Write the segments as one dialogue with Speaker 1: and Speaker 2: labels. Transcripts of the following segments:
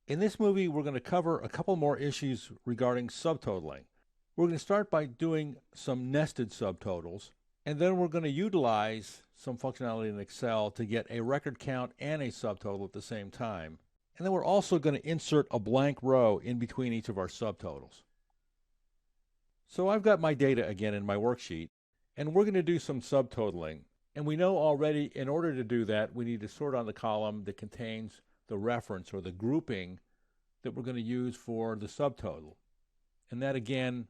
Speaker 1: In this movie, we're going to cover a couple more issues regarding subtotaling. We're going to start by doing some nested subtotals, and then we're going to utilize some functionality in Excel to get a record count and a subtotal at the same time. And then we're also going to insert a blank row in between each of our subtotals. So I've got my data again in my worksheet, and we're going to do some subtotaling. And we know already in order to do that, we need to sort on the column that contains the reference or the grouping that we're going to use for the subtotal. And that again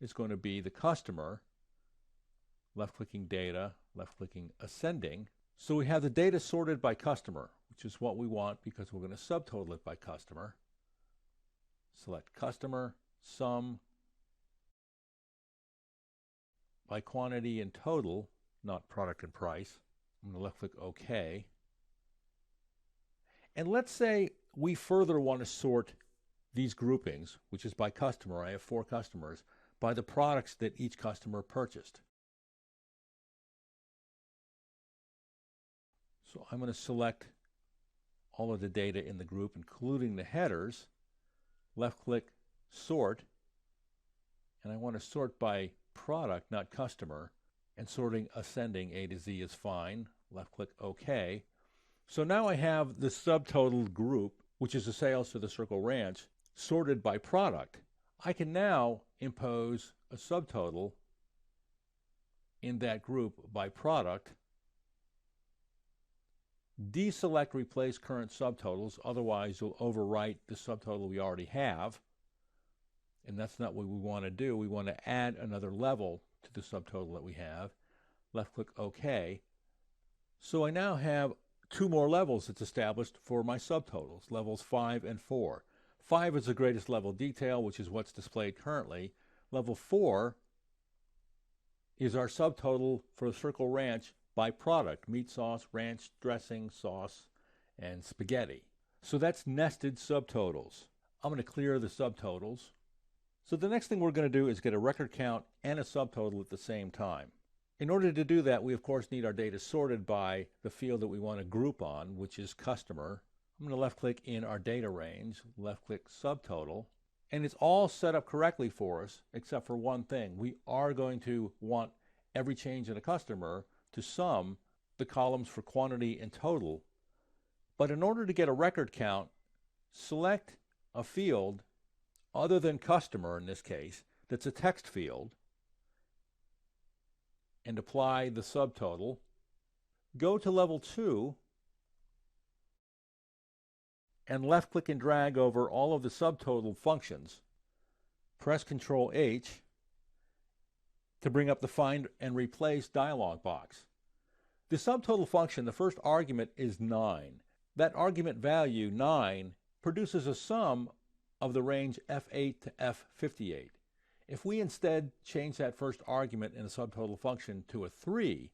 Speaker 1: is going to be the customer, left-clicking data, left-clicking ascending. So we have the data sorted by customer, which is what we want because we're going to subtotal it by customer. Select customer, sum, by quantity and total, not product and price. I'm going to left-click OK. And let's say we further want to sort these groupings, which is by customer. I have 4 customers, by the products that each customer purchased. So I'm going to select all of the data in the group, including the headers, left-click sort, and I want to sort by product, not customer, and sorting ascending A to Z is fine. Left-click OK. So now I have the subtotal group, which is the sales to the Circle Ranch, sorted by product. I can now impose a subtotal in that group by product, deselect replace current subtotals, otherwise you'll overwrite the subtotal we already have, and that's not what we want to do. We want to add another level to the subtotal that we have. Left-click OK. So I now have 2 more levels that's established for my subtotals, levels 5 and 4. 5 is the greatest level detail, which is what's displayed currently. Level 4 is our subtotal for the Circle Ranch by product, meat sauce, ranch dressing, sauce, and spaghetti. So that's nested subtotals. I'm going to clear the subtotals. So the next thing we're going to do is get a record count and a subtotal at the same time. In order to do that, we of course need our data sorted by the field that we want to group on, which is customer. I'm going to left-click in our data range, left-click subtotal, and it's all set up correctly for us except for one thing. We are going to want every change in a customer to sum the columns for quantity and total. But in order to get a record count, select a field other than customer in this case, that's a text field, and apply the subtotal. Go to level 2 and left-click and drag over all of the subtotal functions. Press Ctrl H to bring up the Find and Replace dialog box. The subtotal function, the first argument is 9. That argument value, 9, produces a sum of the range F8 to F58. If we instead change that first argument in the subtotal function to a 3,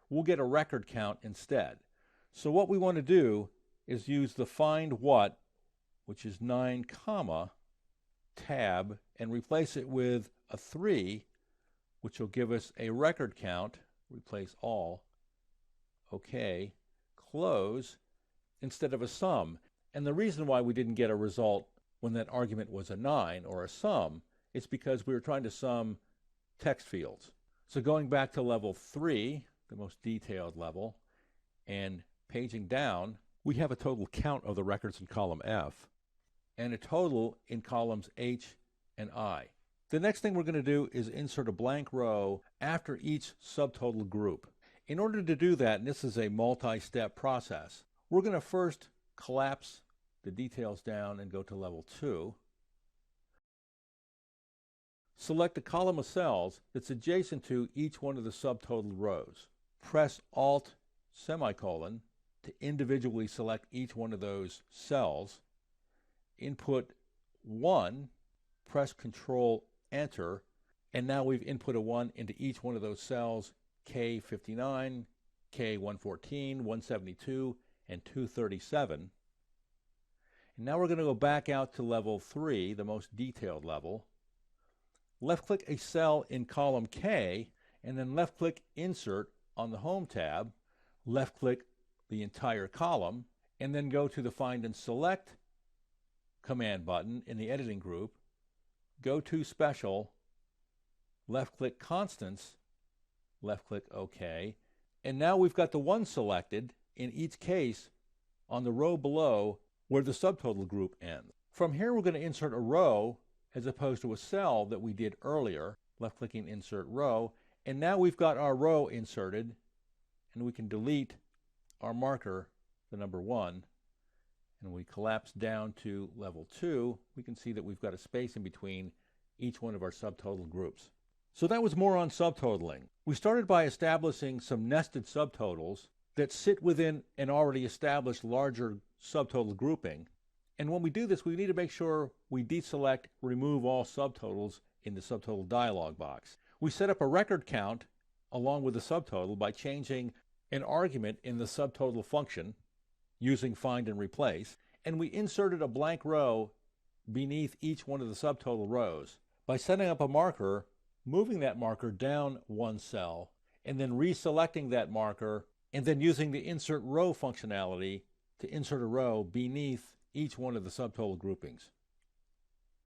Speaker 1: we'll get a record count instead. So what we want to do is use the find what, which is 9 comma, tab, and replace it with a 3, which will give us a record count, replace all, OK, close, instead of a sum. And the reason why we didn't get a result when that argument was a 9 or a sum, it's because we were trying to sum text fields. So going back to level 3, the most detailed level, and paging down, we have a total count of the records in column F and a total in columns H and I. The next thing we're going to do is insert a blank row after each subtotal group. In order to do that, and this is a multi-step process, we're going to first collapse the details down and go to level 2. Select a column of cells that's adjacent to each one of the subtotal rows. Press Alt semicolon to individually select each one of those cells. Input 1, press Control Enter, and now we've input a 1 into each one of those cells, K59, K114, 172, and 237. And now we're going to go back out to level 3, the most detailed level. Left-click a cell in column K, and then left-click Insert on the Home tab, left-click the entire column, and then go to the Find and Select command button in the editing group, go to Special, left-click Constants, left-click OK, and now we've got the one selected in each case on the row below where the subtotal group ends. From here, we're going to insert a row as opposed to a cell that we did earlier, left-clicking Insert Row, and now we've got our row inserted, and we can delete our marker, the number 1, and we collapse down to level 2, we can see that we've got a space in between each one of our subtotal groups. So that was more on subtotaling. We started by establishing some nested subtotals that sit within an already established larger subtotal grouping. And when we do this, we need to make sure we deselect Remove All Subtotals in the subtotal dialog box. We set up a record count along with the subtotal by changing an argument in the subtotal function using Find and Replace, and we inserted a blank row beneath each one of the subtotal rows by setting up a marker, moving that marker down one cell, and then reselecting that marker, and then using the Insert Row functionality to insert a row beneath each one of the subtotal groupings.